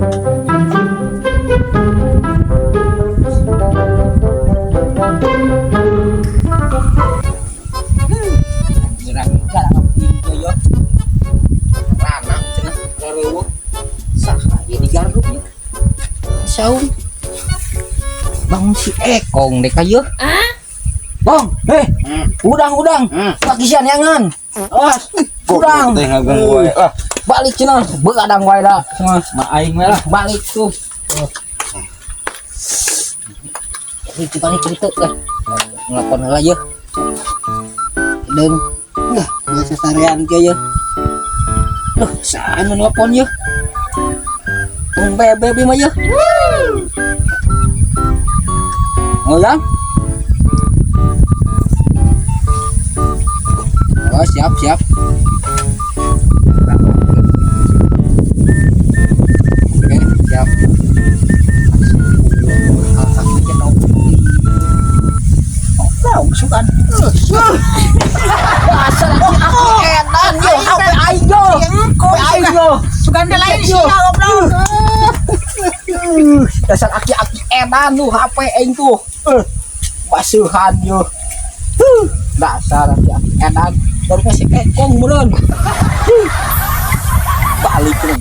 Saung bangun si Ekong dek ayo bang udang pakisian yangan udang balik cina begadang wae dah ma aing wae lah balik tuh itu paling cerita dah ngelapor lah ya dan dah biasa sarean ke ya duh saan nelpon ya bebe mah ya oh ya oh siap oke siap oh sukan asal aku edan yo HP aing yo sukan lain sih goblok dasar aki-aki edan tuh HP aing tuh basuhan yo dasar aki-aki edan baru kasih Ekong meureun balik ke